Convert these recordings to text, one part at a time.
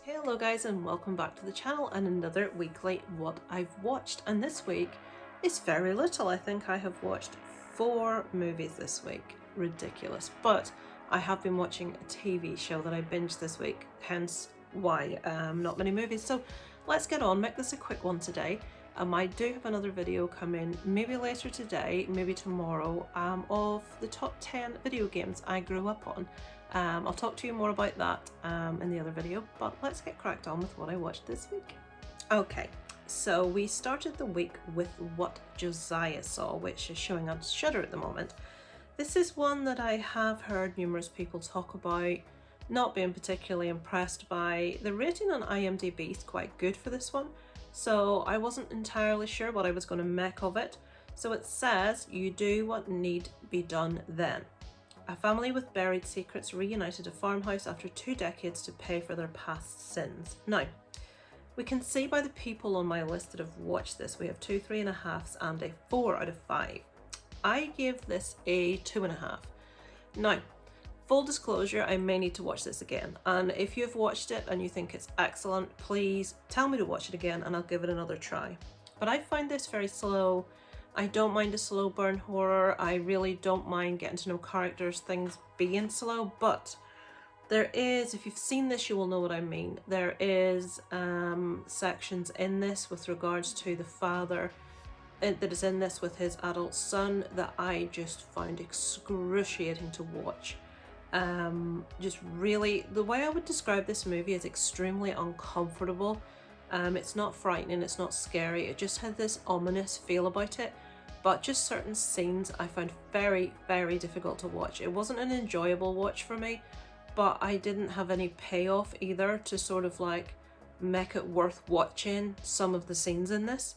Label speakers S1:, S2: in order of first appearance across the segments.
S1: Hello guys and welcome back to the channel and another weekly what I've watched, and this week is very little. I think I have watched 4 movies this week. Ridiculous. But I have been watching a TV show that I binged this week, hence why not many movies. So let's get on, make this a quick one today. I do have another video coming maybe later today, maybe tomorrow, of the top 10 video games I grew up on. I'll talk to you more about that in the other video, but let's get cracked on with what I watched this week. Okay, so we started the week with What Josiah Saw, which is showing on Shudder at the moment. This is one that I have heard numerous people talk about, not being particularly impressed by. The rating on IMDb is quite good for this one, so I wasn't entirely sure what I was going to make of it. So it says, you do what need be done then. A family with buried secrets reunited a farmhouse after 2 decades to pay for their past sins. Now, we can see by the people on my list that have watched this, we have 2 3.5s and a 4 out of 5. I give this a 2.5. Now, full disclosure, I may need to watch this again, and if you've watched it and you think it's excellent, please tell me to watch it again and I'll give it another try. But I find this very slow. I don't mind a slow burn horror. I really don't mind getting to know characters, things being slow, but there is, if you've seen this, you will know what I mean. There is sections in this with regards to the father that is in this with his adult son that I just found excruciating to watch. Just really, the way I would describe this movie is extremely uncomfortable. It's not frightening, it's not scary, it just had this ominous feel about it, but just certain scenes I found very, very difficult to watch. It wasn't an enjoyable watch for me, but I didn't have any payoff either to sort of like make it worth watching some of the scenes in this.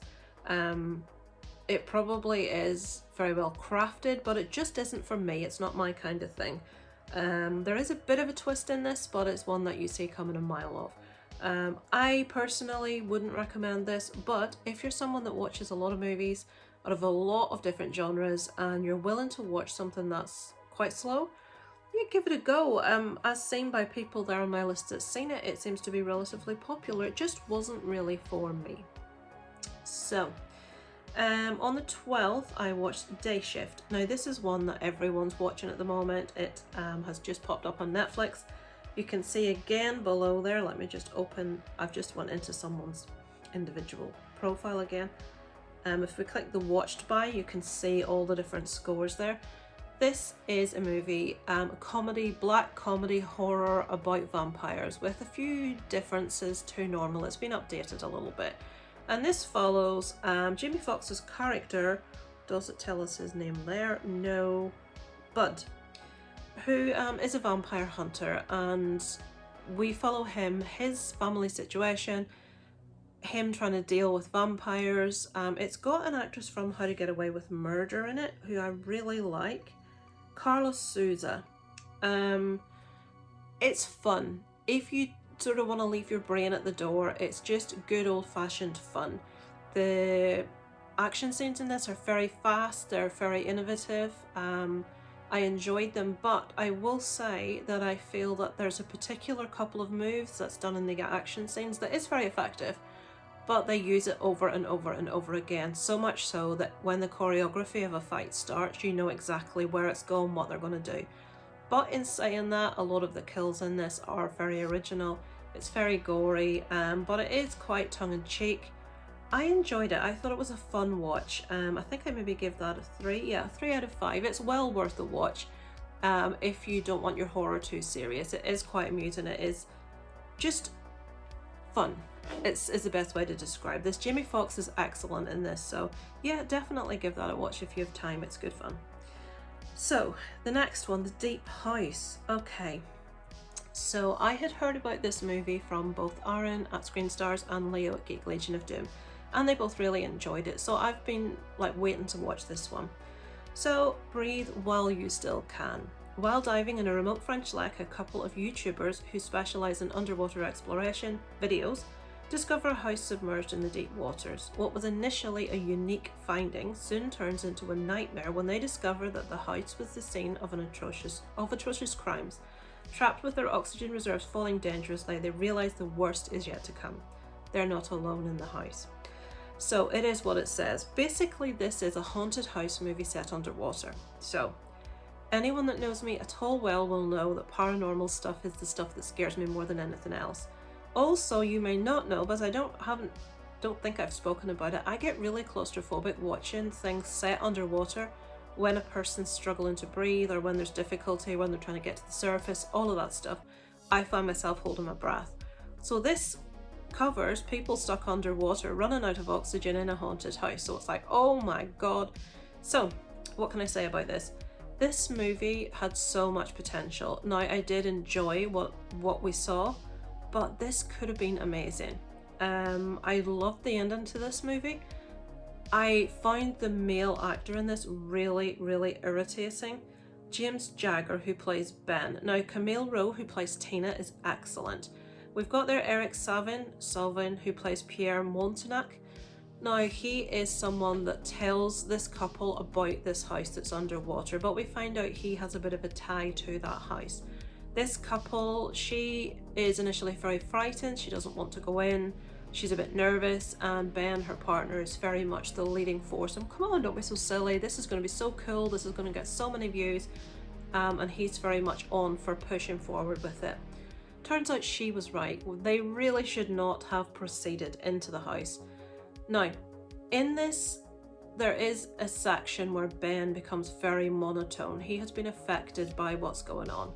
S1: It probably is very well crafted, but it just isn't for me. It's not my kind of thing. There is a bit of a twist in this, but it's one that you see coming a mile off. I personally wouldn't recommend this, but if you're someone that watches a lot of movies out of a lot of different genres and you're willing to watch something that's quite slow, yeah, give it a go. As seen by people there on my list that's seen it, it seems to be relatively popular. It just wasn't really for me. So on the 12th, I watched Day Shift. Now this is one that everyone's watching at the moment. It has just popped up on Netflix. You can see again below there, let me just open, I've just went into someone's individual profile again. If we click the watched by, you can see all the different scores there. This is a movie, comedy, black comedy horror about vampires with a few differences to normal. It's been updated a little bit. And this follows Jamie Foxx's character, does it tell us his name there? No, Bud, who is a vampire hunter, and we follow him, his family situation, him trying to deal with vampires. It's got an actress from How to Get Away with Murder in it, who I really like, Carlos Souza. It's fun. If you sort of want to leave your brain at the door, it's just good old-fashioned fun. The action scenes in this are very fast, they're very innovative. I enjoyed them, but I will say that I feel that there's a particular couple of moves that's done in the action scenes that is very effective, but they use it over and over and over again, so much so that when the choreography of a fight starts, you know exactly where it's going, what they're going to do. But in saying that, a lot of the kills in this are very original. It's very gory, but it is quite tongue-in-cheek. I enjoyed it. I thought it was a fun watch. I think I maybe give that a 3. Yeah, 3 out of 5. It's well worth a watch if you don't want your horror too serious. It is quite amusing. It is just fun. It's the best way to describe this. Jamie Foxx is excellent in this, so yeah, definitely give that a watch if you have time. It's good fun. So the next one, The Deep House. Okay, so I had heard about this movie from both Aaron at Screen Stars and Leo at Geek Legion of Doom, and they both really enjoyed it, so I've been like waiting to watch this one. So breathe while you still can. While diving in a remote French lake, a couple of YouTubers who specialise in underwater exploration videos discover a house submerged in the deep waters. What was initially a unique finding soon turns into a nightmare when they discover that the house was the scene of atrocious crimes. Trapped with their oxygen reserves falling dangerously, they realise the worst is yet to come. They're not alone in the house. So it is what it says. Basically, this is a haunted house movie set underwater. So anyone that knows me at all well will know that paranormal stuff is the stuff that scares me more than anything else. Also, you may not know, but I don't think I've spoken about it. I get really claustrophobic watching things set underwater when a person's struggling to breathe, or when there's difficulty, when they're trying to get to the surface, all of that stuff. I find myself holding my breath. So this covers people stuck underwater, running out of oxygen in a haunted house. So it's like, oh my god. So what can I say about this? This movie had so much potential. Now, I did enjoy what we saw, but this could have been amazing. I loved the ending to this movie. I found the male actor in this really, really irritating. James Jagger, who plays Ben. Now, Camille Rowe, who plays Tina, is excellent. We've got there Eric Salvin, who plays Pierre Montenac. Now, he is someone that tells this couple about this house that's underwater, but we find out he has a bit of a tie to that house. This couple, she is initially very frightened. She doesn't want to go in. She's a bit nervous, and Ben, her partner, is very much the leading force. And come on, don't be so silly. This is going to be so cool. This is going to get so many views. And he's very much on for pushing forward with it. Turns out she was right. They really should not have proceeded into the house. Now, in this, there is a section where Ben becomes very monotone. He has been affected by what's going on.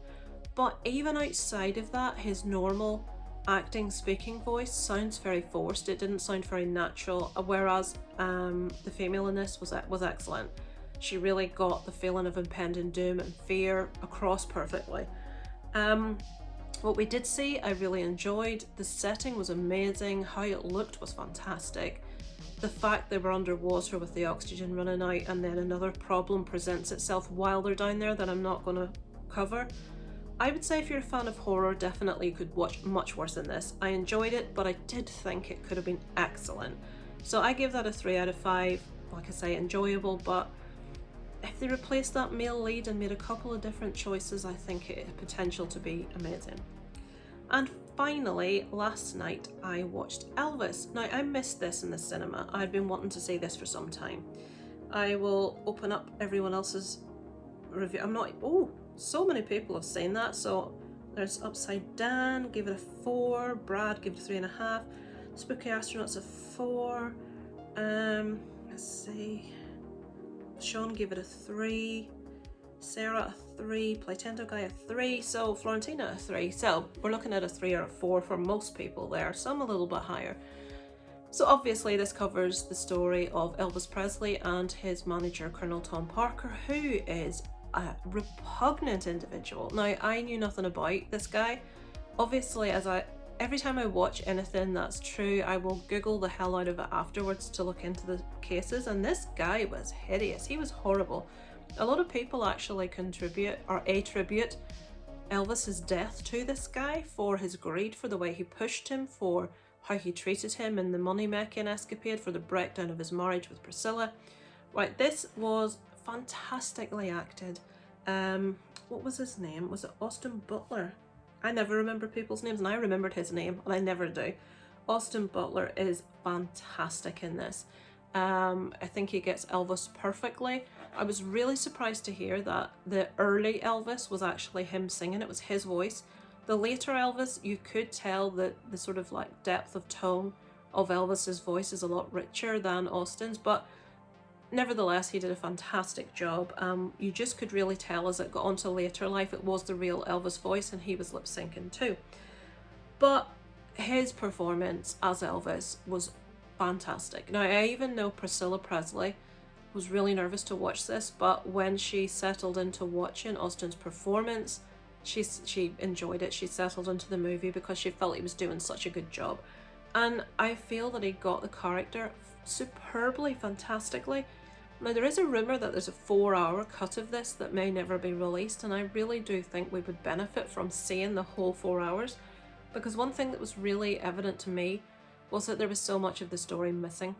S1: But even outside of that, his normal acting, speaking voice sounds very forced. It didn't sound very natural, whereas the female in this was excellent. She really got the feeling of impending doom and fear across perfectly. What we did see, I really enjoyed. The setting was amazing. How it looked was fantastic. The fact they were underwater with the oxygen running out, and then another problem presents itself while they're down there that I'm not going to cover. I would say if you're a fan of horror, definitely you could watch much worse than this. I enjoyed it, but I did think it could have been excellent. So I give that a 3 out of 5. Like I say, enjoyable, but if they replaced that male lead and made a couple of different choices, I think it had potential to be amazing. And finally, last night I watched Elvis. Now, I missed this in the cinema. I'd been wanting to see this for some time. I will open up everyone else's review. So many people have seen that. So there's Upside Down, give it a 4. Brad, give it a 3.5. Spooky Astronauts, a 4. Let's see. Sean gave it a 3. Sarah, a 3. Playtendo Guy, a 3. So Florentina, a 3. So we're looking at a 3 or a 4 for most people there. Some a little bit higher. So obviously this covers the story of Elvis Presley and his manager, Colonel Tom Parker, who is a repugnant individual. Now, I knew nothing about this guy. Obviously, every time I watch anything that's true, I will Google the hell out of it afterwards to look into the cases, and this guy was hideous. He was horrible. A lot of people actually attribute Elvis's death to this guy for his greed, for the way he pushed him, for how he treated him in the money-making escapade, for the breakdown of his marriage with Priscilla. Right, this was fantastically acted. What was his name? Was it Austin Butler? I never remember people's names, and I remembered his name, and I never do. Austin Butler is fantastic in this. I think he gets Elvis perfectly. I was really surprised to hear that the early Elvis was actually him singing. It was his voice. The later Elvis, you could tell that the sort of like depth of tone of Elvis's voice is a lot richer than Austin's, but nevertheless, he did a fantastic job. You just could really tell as it got onto later life, it was the real Elvis voice, and he was lip syncing too. But his performance as Elvis was fantastic. Now, I even know Priscilla Presley was really nervous to watch this, but when she settled into watching Austin's performance, she enjoyed it. She settled into the movie because she felt he was doing such a good job. And I feel that he got the character superbly, fantastically. Now, there is a rumour that there's a 4-hour cut of this that may never be released, and I really do think we would benefit from seeing the whole 4 hours, because one thing that was really evident to me was that there was so much of the story missing.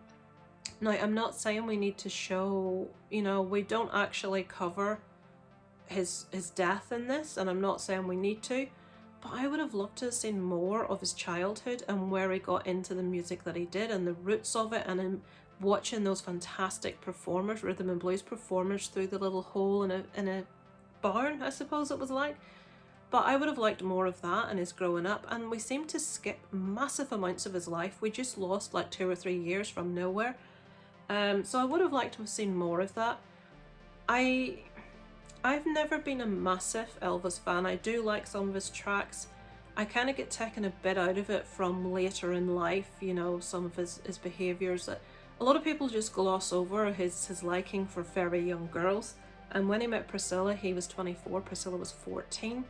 S1: Now, I'm not saying we need to show, we don't actually cover his death in this, and I'm not saying we need to, but I would have loved to have seen more of his childhood and where he got into the music that he did and the roots of it, and him watching those fantastic performers, rhythm and blues performers, through the little hole in a barn, I suppose it was like. But I would have liked more of that and his growing up, and we seem to skip massive amounts of his life. We just lost like 2 or 3 years from nowhere. So I would have liked to have seen more of that. I've never been a massive Elvis fan. I do like some of his tracks. I kind of get taken a bit out of it from later in life, some of his behaviours that a lot of people just gloss over, his liking for very young girls. And when he met Priscilla, he was 24, Priscilla was 14.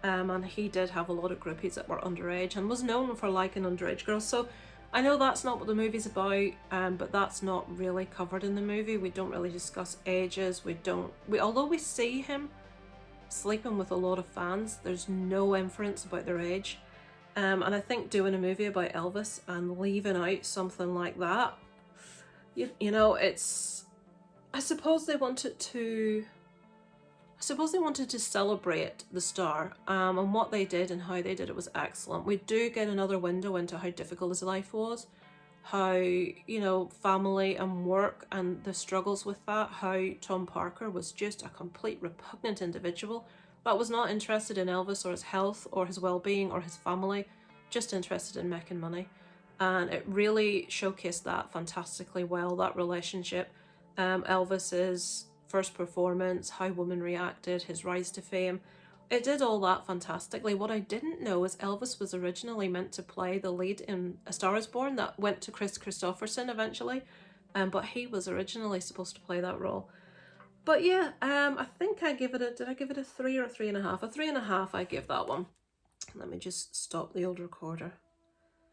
S1: And he did have a lot of groupies that were underage and was known for liking underage girls. So I know that's not what the movie's about, but that's not really covered in the movie. We don't really discuss ages. Although we see him sleeping with a lot of fans, there's no inference about their age. And I think doing a movie about Elvis and leaving out something like that, it's... I suppose they wanted to celebrate the star, and what they did and how they did it was excellent. We do get another window into how difficult his life was, how, family and work and the struggles with that, how Tom Parker was just a complete repugnant individual that was not interested in Elvis or his health or his well-being or his family, just interested in making money. And it really showcased that fantastically well, that relationship. Elvis's first performance, how women reacted, his rise to fame. It did all that fantastically. What I didn't know is Elvis was originally meant to play the lead in A Star Is Born that went to Chris Christopherson eventually, but he was originally supposed to play that role. But yeah, I think did I give it a 3 or a 3.5? A 3.5 I give that one. Let me just stop the old recorder.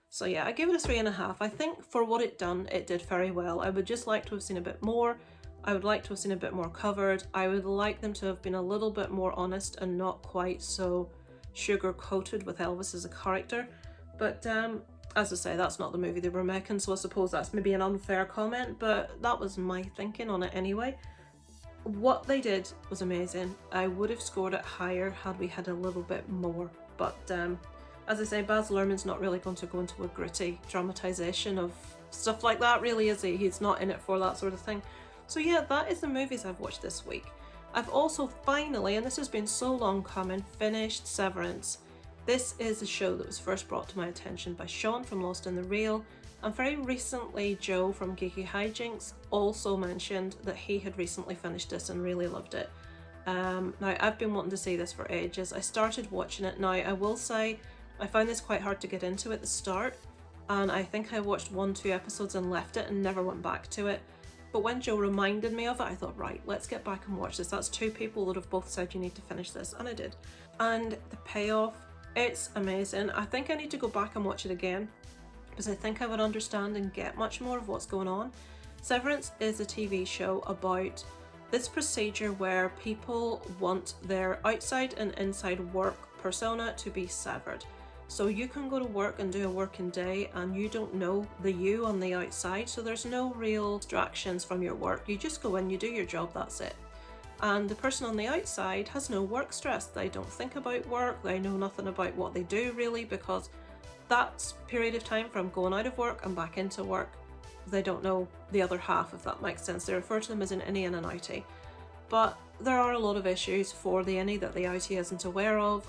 S1: So yeah, I give it a 3.5. I think for what it done, it did very well. I would just like to have seen a bit more. I would like to have seen a bit more covered. I would like them to have been a little bit more honest and not quite so sugar-coated with Elvis as a character. But as I say, that's not the movie they were making, so I suppose that's maybe an unfair comment, but that was my thinking on it anyway. What they did was amazing. I would have scored it higher had we had a little bit more, but as I say, Baz Luhrmann's not really going to go into a gritty dramatisation of stuff like that, really, is he? He's not in it for that sort of thing. So yeah, that is the movies I've watched this week. I've also finally, and this has been so long coming, finished Severance. This is a show that was first brought to my attention by Sean from Lost in the Reel, and very recently Joe from Geeky Hijinks also mentioned that he had recently finished this and really loved it. Now, I've been wanting to see this for ages. I started watching it. Now, I will say I found this quite hard to get into at the start, and I think I watched 1-2 episodes and left it and never went back to it. But when Joe reminded me of it, I thought, right, let's get back and watch this. That's 2 people that have both said you need to finish this, and I did. And the payoff, it's amazing. I think I need to go back and watch it again because I think I would understand and get much more of what's going on. Severance is a TV show about this procedure where people want their outside and inside work persona to be severed. So you can go to work and do a working day and you don't know the you on the outside, so there's no real distractions from your work. You just go in, you do your job, that's it. And the person on the outside has no work stress. They don't think about work, they know nothing about what they do really, because that period of time from going out of work and back into work, they don't know the other half, if that makes sense. They refer to them as an innie and an outie. But there are a lot of issues for the innie that the outie isn't aware of.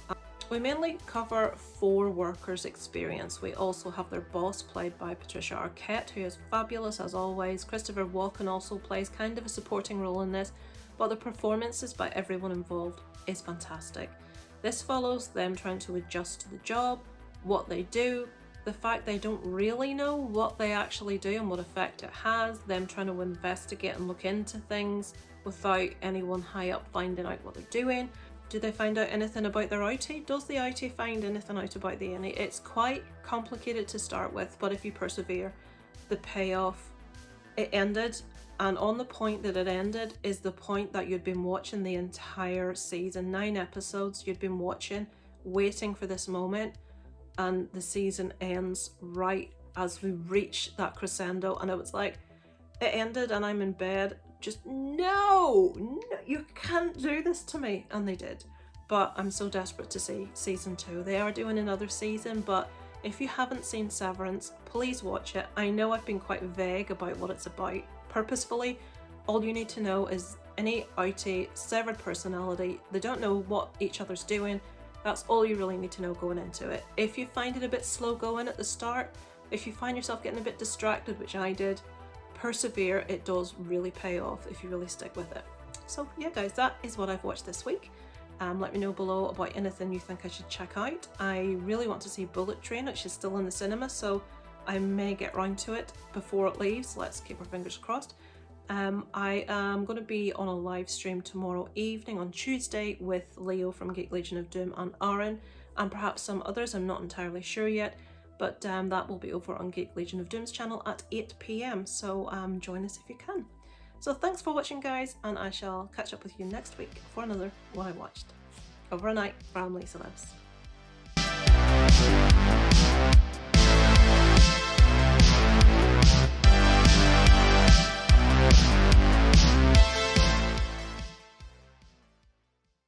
S1: We mainly cover 4 workers' experience. We also have their boss, played by Patricia Arquette, who is fabulous as always. Christopher Walken also plays kind of a supporting role in this, but the performances by everyone involved is fantastic. This follows them trying to adjust to the job, what they do, the fact they don't really know what they actually do and what effect it has, them trying to investigate and look into things without anyone high up finding out what they're doing. Do they find out anything about their outie? Does the outie find anything out about the innie? It's quite complicated to start with, but if you persevere, the payoff, it ended, and on the point that it ended is the point that you'd been watching the entire season. 9 episodes you'd been watching, waiting for this moment, and the season ends right as we reach that crescendo, and it was like, it ended and I'm in bed just, no, you can't do this to me. And they did. But I'm so desperate to see season 2. They are doing another season, but if you haven't seen Severance, please watch it. I know I've been quite vague about what it's about purposefully. All you need to know is any outie, severed personality. They don't know what each other's doing. That's all you really need to know going into it. If you find it a bit slow going at the start, if you find yourself getting a bit distracted, which I did, persevere. It does really pay off if you really stick with it. So yeah guys, that is what I've watched this week. Let me know below about anything you think I should check out. I really want to see Bullet Train, which is still in the cinema, so I may get round to it before it leaves. Let's keep our fingers crossed. I am going to be on a live stream tomorrow evening on Tuesday with Leo from Geek Legion of Doom and Aaron, and perhaps some others, I'm not entirely sure yet, but that will be over on Geek Legion of Doom's channel at 8 PM, so join us if you can. So thanks for watching guys, and I shall catch up with you next week for another What I Watched. Over and out from Lisa Lives.